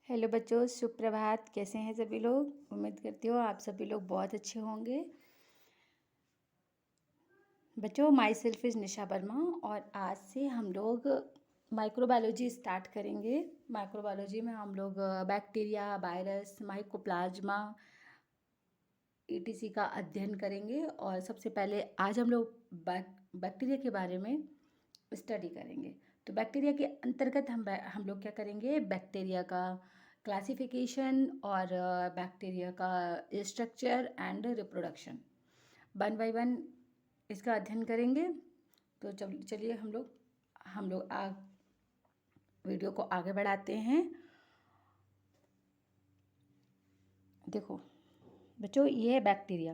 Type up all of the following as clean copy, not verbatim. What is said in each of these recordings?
Hello बच्चों, सुप्रभात। कैसे हैं सभी लोग? उम्मीद करती हूँ आप सभी लोग बहुत अच्छे होंगे। बच्चों, माई सेल्फ इज़ निशा वर्मा और आज से हम लोग माइक्रोबायोलॉजी स्टार्ट करेंगे। माइक्रोबायोलॉजी में हम लोग बैक्टीरिया, वायरस, माइकोप्लाज्मा ईटीसी का अध्ययन करेंगे। और सबसे पहले आज हम लोग बैक्टीरिया के बारे में स्टडी करेंगे। तो बैक्टीरिया के अंतर्गत हम लोग क्या करेंगे? बैक्टीरिया का क्लासिफिकेशन और बैक्टीरिया का structure and reproduction one by one इसका अध्ययन करेंगे। तो चलिए हम लोग वीडियो को आगे बढ़ाते हैं। देखो बच्चों, ये है बैक्टीरिया।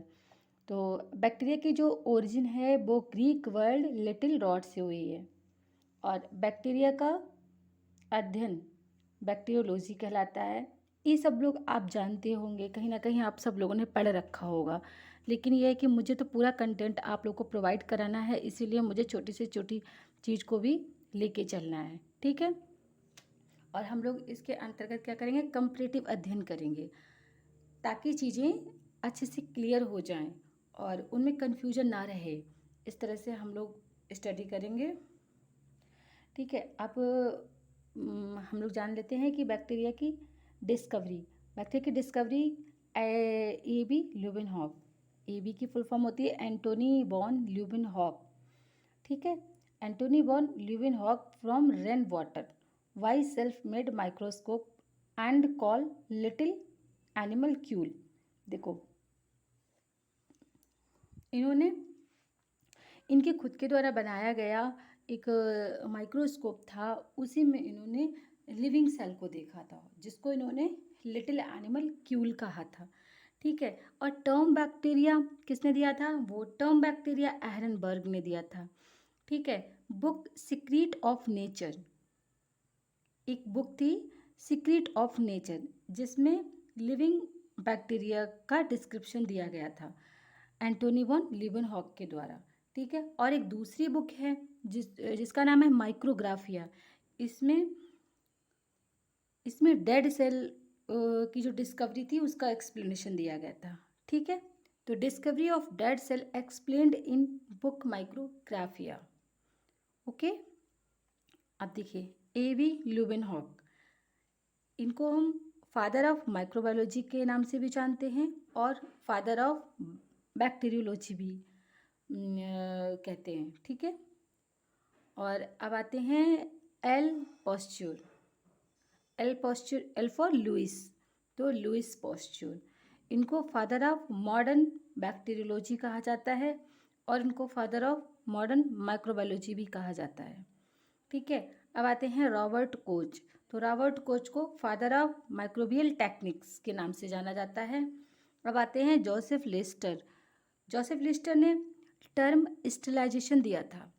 तो बैक्टीरिया की जो ओरिजिन है वो ग्रीक वर्ड लिटिल रॉड से हुई है। और बैक्टीरिया का अध्ययन बैक्टीरियोलॉजी कहलाता है। ये सब लोग आप जानते होंगे, कहीं ना कहीं आप सब लोगों ने पढ़ रखा होगा। लेकिन ये है कि मुझे तो पूरा कंटेंट आप लोग को प्रोवाइड कराना है, इसीलिए मुझे छोटी से छोटी चीज़ को भी लेके चलना है, ठीक है। और हम लोग इसके अंतर्गत क्या करेंगे? कंपैरेटिव अध्ययन करेंगे ताकि चीज़ें अच्छे से क्लियर हो जाएं और उनमें कन्फ्यूजन ना रहे। इस तरह से हम लोग स्टडी करेंगे, ठीक है। अब हम लोग जान लेते हैं कि बैक्टीरिया की डिस्कवरी। बैक्टीरिया की discovery A B Leeuwenhoek. A B की फुल फॉर्म होती है एंटोनी वॉन ल्यूबिनहॉक, ठीक है। Antonie von Leeuwenhoek from rain water by self made microscope and call little animalcule. देखो, इन्होंने इनके खुद के द्वारा बनाया गया एक माइक्रोस्कोप था, उसी में इन्होंने लिविंग सेल को देखा था, जिसको इन्होंने लिटिल एनिमल क्यूल कहा था, ठीक है। और टर्म बैक्टीरिया किसने दिया था? वो टर्म बैक्टीरिया एहरनबर्ग ने दिया था, ठीक है। बुक सीक्रेट ऑफ नेचर, एक बुक थी सीक्रेट ऑफ नेचर, जिसमें लिविंग बैक्टीरिया का डिस्क्रिप्शन दिया गया था एंटोनी वॉन ल्यूबिनहॉक के द्वारा, ठीक है। और एक दूसरी बुक है जिसका नाम है माइक्रोग्राफिया। इसमें इसमें डेड सेल की जो डिस्कवरी थी उसका एक्सप्लेनेशन दिया गया था, ठीक है। तो discovery of dead cell explained in book Micrographia, okay. अब देखिए, ए बी ल्यूबिनहॉक, इनको हम फादर ऑफ माइक्रोबायोलॉजी के नाम से भी जानते हैं और फादर ऑफ बैक्टीरियोलॉजी भी कहते हैं, ठीक है। और अब आते हैं एल पॉस्च्यूर। एल फॉर लुइस, तो लुइस पॉस्च्यूर, इनको फादर ऑफ मॉडर्न बैक्टीरियोलॉजी कहा जाता है और इनको फादर ऑफ मॉडर्न माइक्रोबायोलॉजी भी कहा जाता है, ठीक है। अब आते हैं रॉबर्ट कोच। तो रॉबर्ट कोच को फादर ऑफ माइक्रोबियल टेक्निक्स के नाम से जाना जाता है। अब आते हैं जोसेफ लिस्टर। जोसेफ लिस्टर ने टर्म स्टेलाइजेशन दिया था,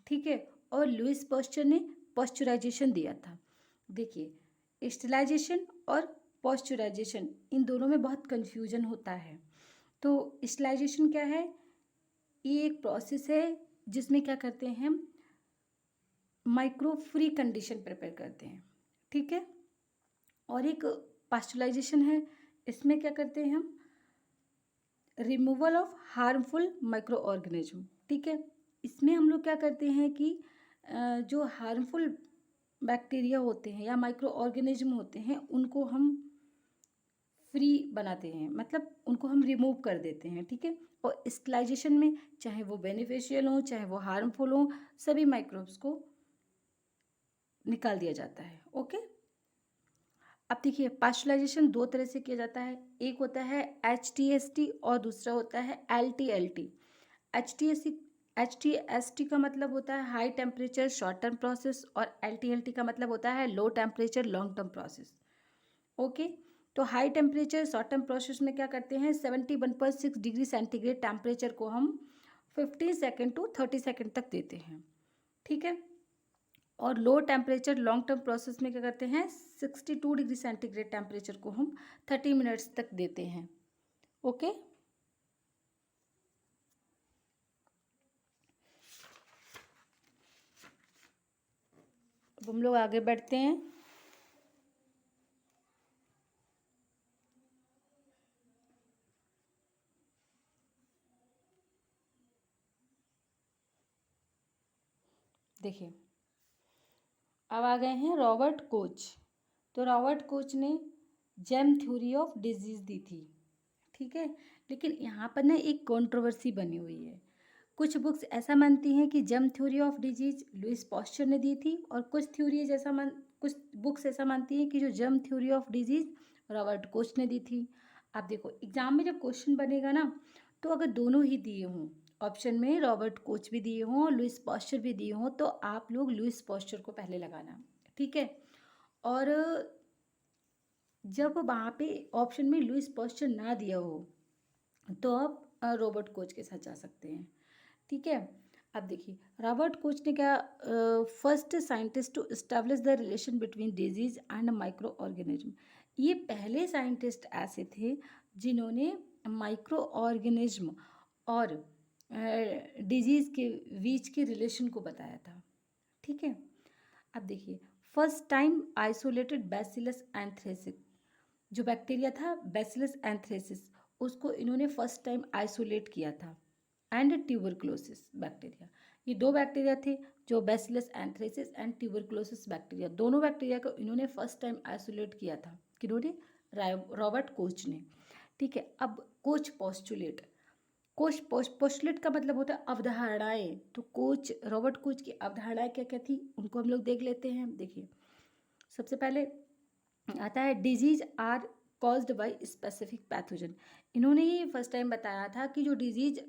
ठीक है। और लुइस पॉस्चर ने पॉस्चराइजेशन दिया था। देखिए, स्टेलाइजेशन और पॉस्चराइजेशन, इन दोनों में बहुत कन्फ्यूजन होता है। तो स्टेलाइजेशन क्या है? ये एक प्रोसेस है जिसमें क्या करते हैं हम? माइक्रो फ्री कंडीशन प्रिपेयर करते हैं, ठीक है। और एक पास्चुराइजेशन है, इसमें क्या करते हैं हम? Removal of harmful micro organism, ठीक है। इसमें हम लोग क्या करते हैं कि जो हार्मफुल बैक्टीरिया होते हैं या माइक्रो ऑर्गेनिज्म होते हैं उनको हम फ्री बनाते हैं, मतलब उनको हम रिमूव कर देते हैं, ठीक है। और स्टेलाइजेशन में चाहे वो बेनिफिशियल हो चाहे वो हार्मफुल हो, सभी माइक्रोब्स को निकाल दिया जाता है, ओके। अब देखिए, पास्चुराइजेशन दो तरह से किया जाता है। एक होता है HTST और दूसरा होता है LTLT। HTST का मतलब होता है high temperature short term process और LTLT का मतलब होता है low temperature long term process, okay. तो high temperature short term process में क्या करते हैं? 71.6 डिग्री सेंटीग्रेड टेम्परेचर को हम 15 सेकेंड टू 30 सेकेंड तक देते हैं, ठीक है। और लो टेम्परेचर लॉन्ग टर्म प्रोसेस में क्या करते हैं? 62 डिग्री सेंटीग्रेड टेम्परेचर को हम 30 मिनट्स तक देते हैं, ओके। अब हम लोग आगे बढ़ते हैं। देखिए, अब आ गए हैं रॉबर्ट कोच। तो रॉबर्ट कोच ने जेम थ्योरी ऑफ डिजीज दी थी, ठीक है। लेकिन यहाँ पर ना एक कंट्रोवर्सी बनी हुई है। कुछ बुक्स ऐसा मानती हैं कि germ theory of disease Louis Pasteur ने दी थी, और कुछ बुक्स ऐसा मानती हैं कि जो germ theory of disease Robert Koch ने दी थी। आप देखो एग्जाम में जब क्वेश्चन बनेगा ना, तो अगर दोनों ही दिए हों, ऑप्शन में रॉबर्ट कोच भी दिए हों और लुइस पॉस्चर भी दिए हों, तो आप लोग लुइस पॉस्चर को पहले लगाना, ठीक है। और जब वहाँ पे ऑप्शन में लुइस पॉस्चर ना दिया हो, तो आप रॉबर्ट कोच के साथ जा सकते हैं, ठीक है। अब देखिए रॉबर्ट कोच ने क्या, first scientist to establish the relation between disease and microorganism. ये पहले साइंटिस्ट ऐसे थे जिन्होंने माइक्रो ऑर्गेनिज्म और डिजीज के बीच के रिलेशन को बताया था, ठीक है। अब देखिए first time isolated bacillus anthracis, जो बैक्टीरिया था बैसिलस एंथ्रेसिस, उसको इन्होंने फर्स्ट टाइम आइसोलेट किया था, एंड ट्यूबरक्लोसिस बैक्टीरिया। ये दो बैक्टीरिया थे, जो bacillus anthracis and tuberculosis bacteria, दोनों बैक्टीरिया को इन्होंने फर्स्ट टाइम आइसोलेट किया था, किन्होंने, रॉबर्ट कोच ने, ठीक है। अब कोच पोस्टुलेट, पोस्टुलेट का मतलब होता है अवधारणाएं। तो रॉबर्ट कोच की अवधारणाएं क्या क्या थी, उनको हम लोग देख लेते हैं। देखिए सबसे पहले आता है disease are caused by specific pathogen. इन्होंने ये फर्स्ट टाइम बताया था कि जो डिजीज,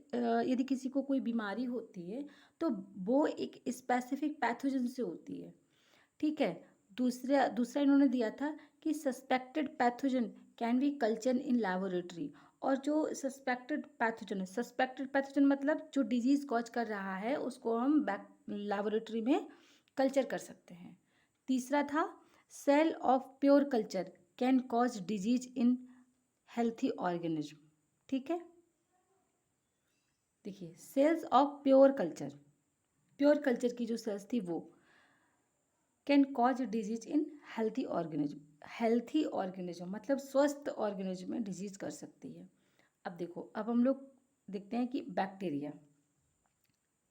यदि किसी को कोई बीमारी होती है तो वो एक स्पेसिफिक पैथोजन से होती है, ठीक है। दूसरा दूसरा इन्होंने दिया था कि suspected pathogen can be culture in laboratory. और जो सस्पेक्टेड पैथोजन मतलब जो डिजीज कॉज कर रहा है उसको हम लैबोरेटरी में कल्चर कर सकते हैं। तीसरा था cell of pure culture can cause disease in healthy organism, ठीक है। देखिए सेल्स ऑफ प्योर कल्चर की जो सेल्स थी वो can cause disease in healthy organism मतलब स्वस्थ ऑर्गेनिज्म में डिजीज कर सकती है। अब देखो, अब हम लोग देखते हैं कि बैक्टीरिया,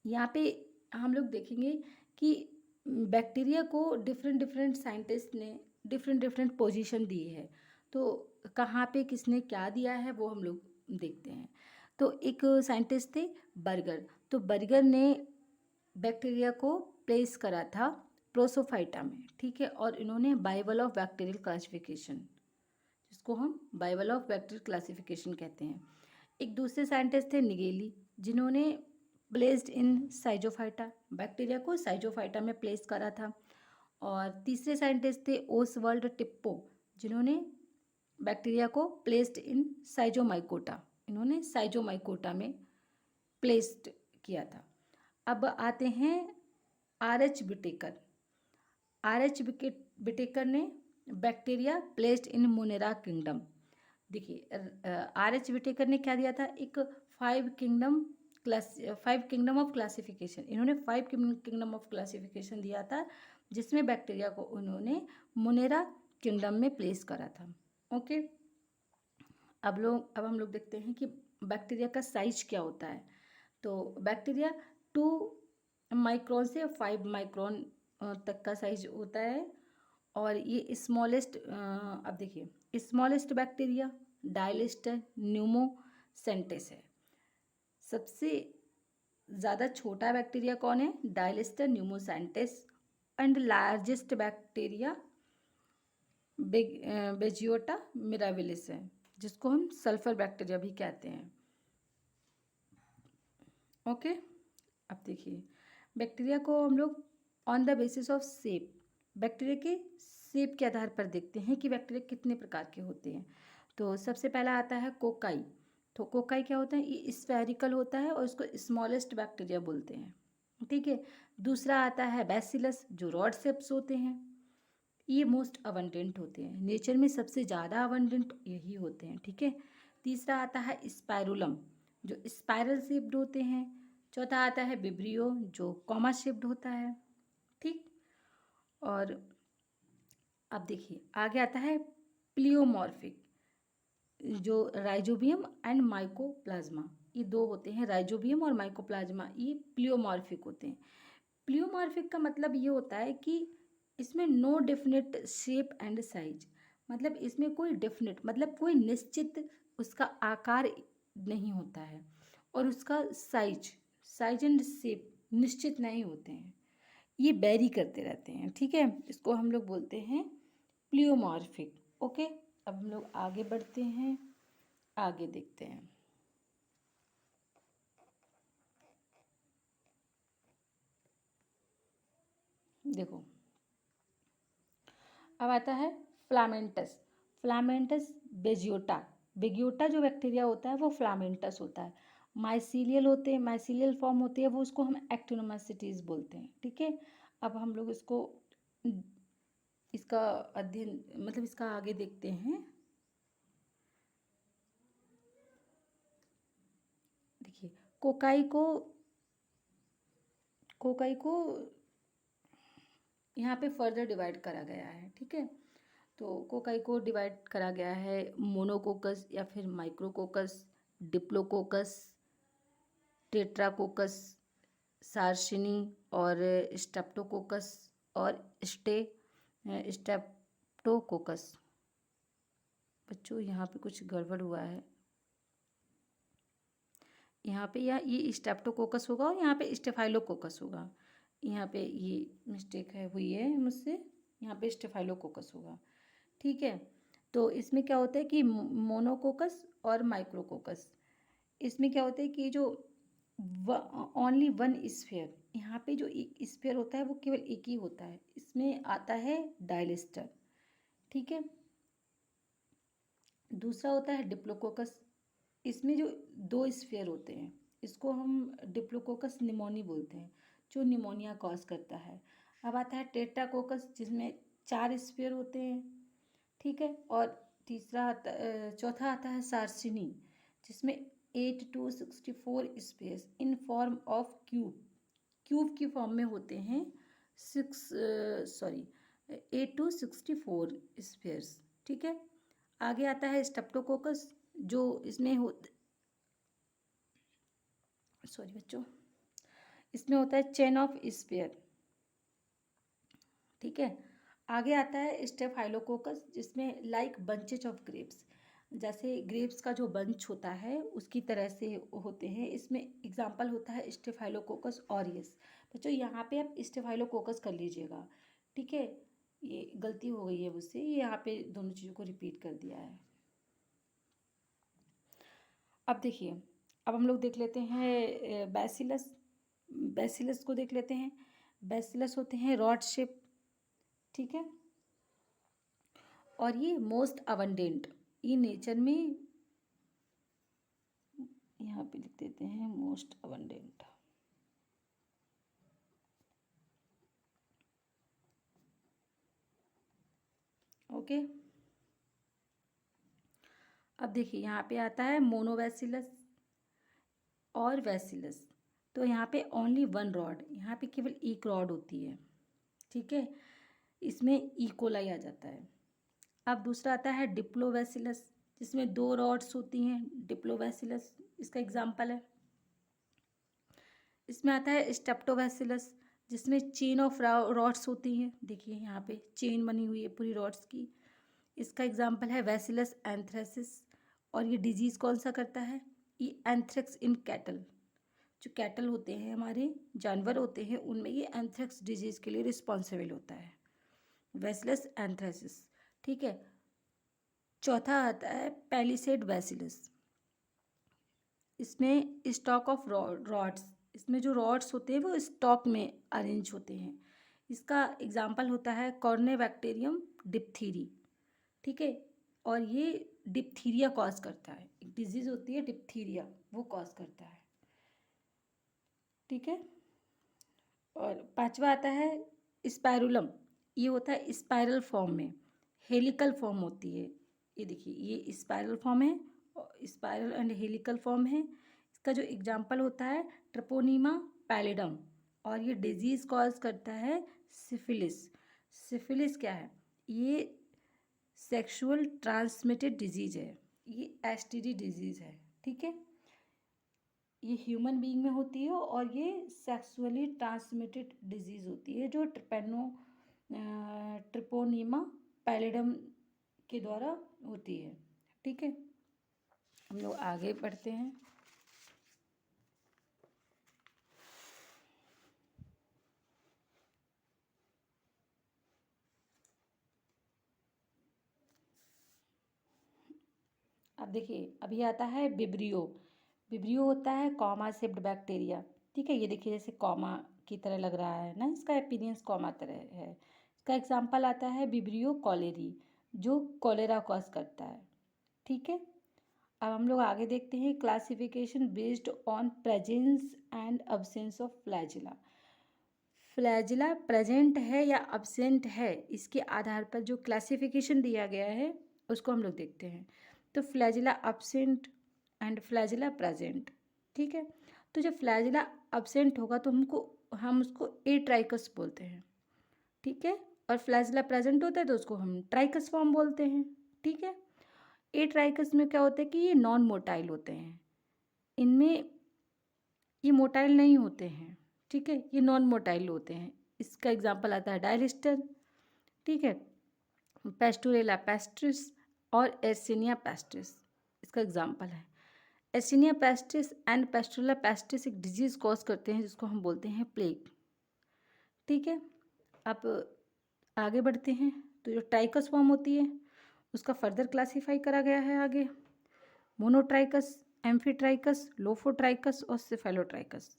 यहाँ पे हम लोग देखेंगे कि बैक्टीरिया को डिफरेंट डिफरेंट साइंटिस्ट ने डिफरेंट डिफरेंट पोजीशन दी है। तो कहाँ पे किसने क्या दिया है वो हम लोग देखते हैं। तो एक साइंटिस्ट थे बर्गर, तो बर्गर ने बैक्टीरिया को प्लेस करा था प्रोसोफाइटा में, ठीक है। और इन्होंने बाइबल ऑफ बैक्टीरियल क्लासिफिकेशन, जिसको हम बाइबल ऑफ बैक्टीरियल क्लासिफिकेशन कहते हैं। एक दूसरे साइंटिस्ट थे निगेली, जिन्होंने प्लेस्ड इन साइजोफाइटा, बैक्टीरिया को साइजोफाइटा में प्लेस करा था। और तीसरे साइंटिस्ट थे ओसवाल्ड टिप्पो, जिन्होंने बैक्टीरिया को प्लेस्ड इन साइजोमाइकोटा, इन्होंने साइजोमाइकोटा में प्लेस्ड किया था। अब आते हैं RH विटेकर। RH विटेकर ने bacteria placed in Monera kingdom. देखिए RH विटेकर ने क्या दिया था, एक 5 किंगडम ऑफ क्लासिफिकेशन, इन्होंने 5 किंगडम ऑफ क्लासिफिकेशन दिया था, जिसमें बैक्टीरिया को उन्होंने मोनेरा किंगडम में प्लेस करा था, ओके। अब हम लोग देखते हैं कि बैक्टीरिया का साइज क्या होता है। तो बैक्टीरिया 2 माइक्रोन से 5 माइक्रोन तक का साइज होता है। और ये स्मॉलेस्ट, अब देखिए स्मॉलेस्ट बैक्टीरिया डायलिस्टर न्यूमोसेंटेस है। सबसे ज़्यादा छोटा बैक्टीरिया कौन है, डायलिस्टर न्यूमोसेंटेस। एंड लार्जेस्ट बैक्टीरिया बेजियोटा मिराबिलिस है, जिसको हम सल्फर बैक्टीरिया भी कहते हैं, ओके। अब देखिए बैक्टीरिया को हम लोग on the basis of shape, bacteria के शेप के आधार पर देखते हैं कि बैक्टीरिया कितने प्रकार के होते हैं। तो सबसे पहला आता है कोकाई। तो कोकाई क्या होता है, ये स्फेरिकल होता है और इसको स्मॉलेस्ट बैक्टीरिया बोलते हैं, ठीक है। दूसरा आता है बैसिलस, जो रॉड शेप्स होते हैं, ये मोस्ट अबंडेंट होते हैं, नेचर में सबसे ज़्यादा अबंडेंट यही होते हैं, ठीक है। तीसरा आता है स्पाइरुलम, जो स्पाइरल शेप्ड होते हैं। चौथा आता है विब्रियो, जो कॉमा शेप्ड होता है, ठीक। और अब देखिए आगे आता है प्लियोमॉर्फिक, जो राइजोबियम एंड माइकोप्लाज्मा, ये दो होते हैं, राइजोबियम और माइकोप्लाज्मा, ये प्लियोमॉर्फिक होते हैं। प्लियोमॉर्फिक का मतलब ये होता है कि इसमें no definite shape and size, मतलब इसमें कोई डेफिनेट मतलब कोई निश्चित उसका आकार नहीं होता है, और उसका साइज साइज एंड शेप निश्चित नहीं होते हैं, ये वेरी करते रहते हैं। ठीक है, इसको हम लोग बोलते हैं प्लियोमॉर्फिक। ओके, अब हम लोग आगे बढ़ते हैं, आगे देखते हैं। देखो, अब आता है फ्लामेंटस। फ्लामेंटस बेजियोटा, बेगियोटा जो बैक्टीरिया होता है वो फ्लामेंटस होता है। माइसीलियल होते हैं, माइसीलियल फॉर्म होती है वो, उसको हम एक्टिनोमाइसीटीज बोलते हैं। ठीक है, अब हम लोग इसको इसका अध्ययन मतलब इसका आगे देखते हैं। देखिए, कोकाई को कोकाई को यहाँ पे फर्दर डिवाइड करा गया है। ठीक है, तो कोकाई को डिवाइड करा गया है मोनोकोकस या फिर माइक्रोकोकस, डिप्लोकोकस, टेट्राकोकस, सार्शिनी और स्टेप्टोकोकस और स्टेप्टोकोकस। बच्चों यहाँ पे कुछ गड़बड़ हुआ है, यहाँ पे या ये स्टेप्टोकोकस होगा और यहाँ पे स्टेफाइलोकोकस होगा। यहाँ पे ये मिस्टेक है हुई है मुझसे, यहाँ पे स्टेफाइलोकोकस होगा। ठीक है, तो इसमें क्या होता है कि मोनोकोकस और माइक्रोकोकस, इसमें क्या होता है कि जो ओनली वन स्फीयर, यहाँ पे जो एक स्फीयर होता है वो केवल एक ही होता है, इसमें आता है डायलिस्टर। ठीक है, दूसरा होता है डिप्लोकोकस, इसमें जो दो स्फीयर होते हैं, इसको हम डिप्लोकोकस निमोनी बोलते हैं, जो निमोनिया कॉज करता है। अब आता है टेट्राकोकस, जिसमें चार स्फीयर होते हैं। ठीक है, और चौथा आता है सार्सिनी, जिसमें 8 to 64 space in form of cube, cube की फॉर्म में होते हैं 8 to 64 स्पेयर्स। ठीक है, आगे आता है स्टेप्टोकोकस, जो इसमें सॉरी बच्चों, इसमें होता है चेन ऑफ स्पेयर। ठीक है, आगे आता है स्टेफाइलोकोकस, जिसमें लाइक बंचेज ऑफ ग्रेप्स, जैसे ग्रेप्स का जो बंच होता है उसकी तरह से होते हैं। इसमें एग्जाम्पल होता है स्टेफाइलोकोकस ऑरियस। बच्चों यहाँ पे आप स्टेफाइलोकोकस कर लीजिएगा। ठीक है, ये गलती हो गई है मुझसे, ये यहाँ पे दोनों चीज़ों को रिपीट कर दिया है। अब देखिए, अब हम लोग देख लेते हैं बैसिलस। बैसिलस को देख लेते हैं। बैसिलस होते हैं रॉड शेप। ठीक है, और ये मोस्ट अबंडेंट, ये नेचर में, यहाँ पे लिख देते हैं मोस्ट अबंडेंट। ओके, अब देखिए यहाँ पे आता है मोनोवैसिलस और वैसिलस। तो यहाँ पे ओनली वन रॉड, यहाँ पे केवल एक रॉड होती है। ठीक है, इसमें इकोलाई आ जाता है। अब दूसरा आता है डिप्लोवैसिलस, जिसमें दो रॉड्स होती हैं, डिप्लोवैसिलस इसका एग्जाम्पल है। इसमें आता है स्टेप्टोवैसिलस, जिसमें चेन ऑफ रॉड्स होती हैं। देखिए यहाँ पे चेन बनी हुई है पूरी रॉड्स की, इसका एग्जाम्पल है वैसिलस एंथ्रेसिस। और ये डिजीज़ कौन सा करता है, ये एंथ्रेक्स इन कैटल, जो कैटल होते हैं हमारे जानवर होते हैं, उनमें ये एंथ्रेक्स डिजीज़ के लिए रिस्पॉन्सिबल होता है, वैसिलस एंथ्रेसिस। ठीक है, चौथा आता है पैलिसेड बैसिलस, इसमें स्टॉक ऑफ रॉड्स, इसमें जो रॉड्स होते हैं वो स्टॉक में अरेंज होते हैं। इसका एग्जाम्पल होता है कॉर्नेबैक्टीरियम डिप्थीरी। ठीक है, और ये डिप्थीरिया कॉज करता है, एक डिजीज़ होती है डिप्थीरिया, वो कॉज करता है। ठीक है, और पांचवा आता है स्पाइरुलम, ये होता है स्पाइरल फॉर्म में, हेलिकल फॉर्म होती है। ये देखिए ये स्पाइरल फॉर्म है, स्पाइरल एंड हेलिकल फॉर्म है। इसका जो एग्जाम्पल होता है ट्रपोनीमा पैलिडम, और ये डिजीज़ कॉज करता है सिफिलिस। सिफिलिस क्या है, ये सेक्सुअल ट्रांसमिटेड डिजीज़ है, ये एसटीडी डिजीज़ है। ठीक है, ये ह्यूमन बीइंग में होती है और ये सेक्सुअली ट्रांसमिटेड डिजीज़ होती है जो ट्रिपोनीमा पैलिडम के द्वारा होती है। ठीक है, हम लोग आगे बढ़ते हैं। अब देखिए, अभी आता है विब्रियो। विब्रियो होता है कॉमा शेप्ड बैक्टीरिया। ठीक है, ये देखिए जैसे कॉमा की तरह लग रहा है ना, इसका अपीयरेंस कॉमा तरह है। इसका एग्जाम्पल आता है विब्रियो कॉलेरी, जो कॉलेरा कॉज करता है। ठीक है, अब हम लोग आगे देखते हैं classification based on presence and absence of flagella. Flagella present है या अब्सेंट है, इसके आधार पर जो क्लासिफिकेशन दिया गया है उसको हम लोग देखते हैं। तो flagella absent and flagella present. ठीक है, तो जब फ्लैजिला अब्सेंट होगा तो हम उसको ए ट्राइकस बोलते हैं। ठीक है, और फ्लैजिला प्रेजेंट होता है तो उसको हम ट्राइकस फॉर्म बोलते हैं। ठीक है, ए ट्राइकस में क्या होता है कि ये नॉन मोटाइल होते हैं, इनमें ये मोटाइल नहीं होते हैं। ठीक है, ये नॉन मोटाइल होते हैं। इसका एग्जांपल आता है डायलिस्टर। ठीक है, पेस्टुरेला पेस्ट्रिस और एर्सिनिया पेस्ट्रिस इसका एग्जांपल है। एर्सिनिया पेस्ट्रिस एंड पेस्टुरेला पेस्ट्रिस एक डिजीज़ कॉज करते हैं जिसको हम बोलते हैं प्लेग। ठीक है, अब आगे बढ़ते हैं। तो जो ट्राइकस फॉर्म होती है उसका फर्दर क्लासीफाई करा गया है आगे। मोनोट्राइकस, एम्फीट्राइकस, लोफोट्राइकस और सिफेलोट्राइकस।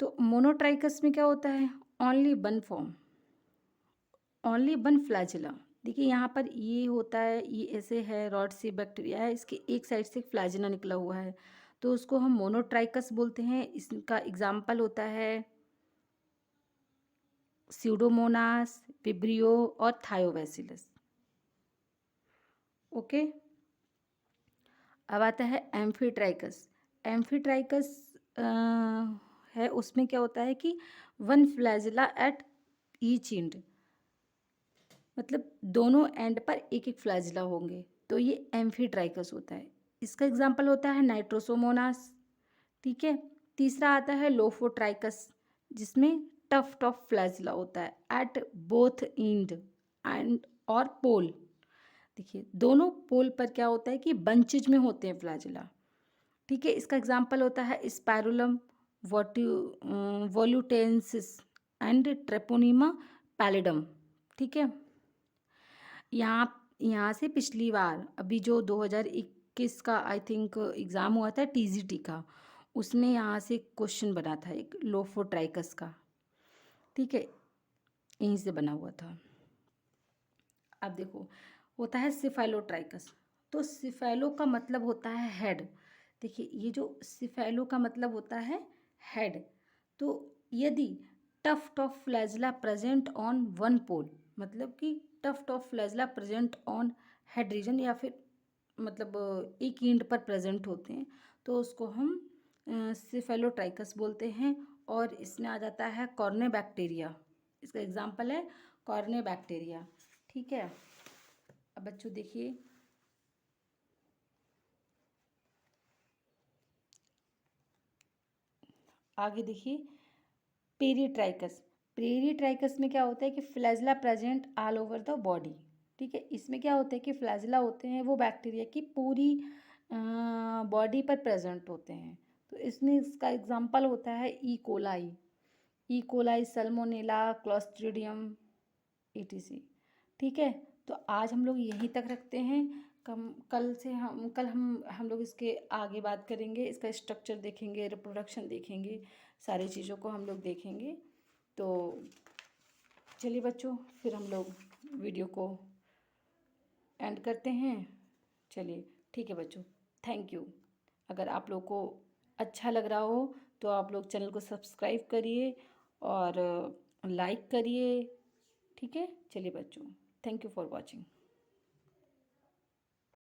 तो मोनोट्राइकस में क्या होता है, only one form, only one flagella. देखिए यहाँ पर ये होता है, ये ऐसे है, रॉड सी बैक्टीरिया है, इसके एक साइड से फ्लैजिला निकला हुआ है, तो उसको हम मोनोट्राइकस बोलते हैं। इसका एग्जाम्पल होता है स्यूडोमोनास, विब्रियो और थायोबैसिलस। ओके, अब आता है एम्फीट्राइकस। एम्फीट्राइकस है, उसमें क्या होता है कि one flagella at each and, मतलब दोनों एंड पर एक एक फ्लैजिला होंगे, तो ये एम्फीट्राइकस होता है। इसका एग्जांपल होता है नाइट्रोसोमोनास। ठीक है, तीसरा आता है लोफोट्राइकस, जिसमें टफ टफ फ्लैजिला होता है एट बोथ एंड एंड और पोल। देखिए दोनों पोल पर क्या होता है कि बंचेज में होते हैं फ्लैजिला। ठीक है, इसका एग्जांपल होता है स्पाइरुलम वोल्यूटेंसिस एंड ट्रेपोनीमा पैलिडम। ठीक है, यहाँ से पिछली बार अभी जो 2021 का आई थिंक एग्ज़ाम हुआ था टीजीटी का, उसमें यहाँ से क्वेश्चन बना था एक लोफोट्राइकस का। ठीक है, यहीं से बना हुआ था। अब देखो, होता है सिफेलोट्राइकस। तो सिफेलो का मतलब होता है हेड। देखिए ये जो सिफेलो का मतलब होता है हेड, तो यदि tuft of flagella present on one pole, मतलब कि tuft of flagella present on head region, या फिर मतलब एक एंड पर प्रेजेंट होते हैं, तो उसको हम सिफेलोट्राइकस बोलते हैं। और इसमें आ जाता है कॉर्ने बैक्टीरिया, इसका एग्जाम्पल है कॉर्ने बैक्टीरिया। ठीक है, अब बच्चों देखिए, आगे देखिए पेरीट्राइकस। पेरीट्राइकस में क्या होता है कि flagella present all over the body. ठीक है, इसमें क्या होता है कि फ्लैजिला होते हैं वो बैक्टीरिया की पूरी बॉडी पर प्रेजेंट होते हैं। तो इसमें इसका एग्जांपल होता है E coli, Salmonella, Clostridium etc। ठीक है, तो आज हम लोग यहीं तक रखते हैं। कल हम लोग इसके आगे बात करेंगे, इसका स्ट्रक्चर देखेंगे, रिप्रोडक्शन देखेंगे, सारी चीज़ों को हम लोग देखेंगे। तो चलिए बच्चों, फिर हम लोग वीडियो को एंड करते हैं। चलिए ठीक है बच्चों, थैंक यू। अगर आप लोग को अच्छा लग रहा हो तो आप लोग चैनल को सब्सक्राइब करिए और लाइक करिए। ठीक है, चलिए बच्चों, थैंक यू फॉर वॉचिंग।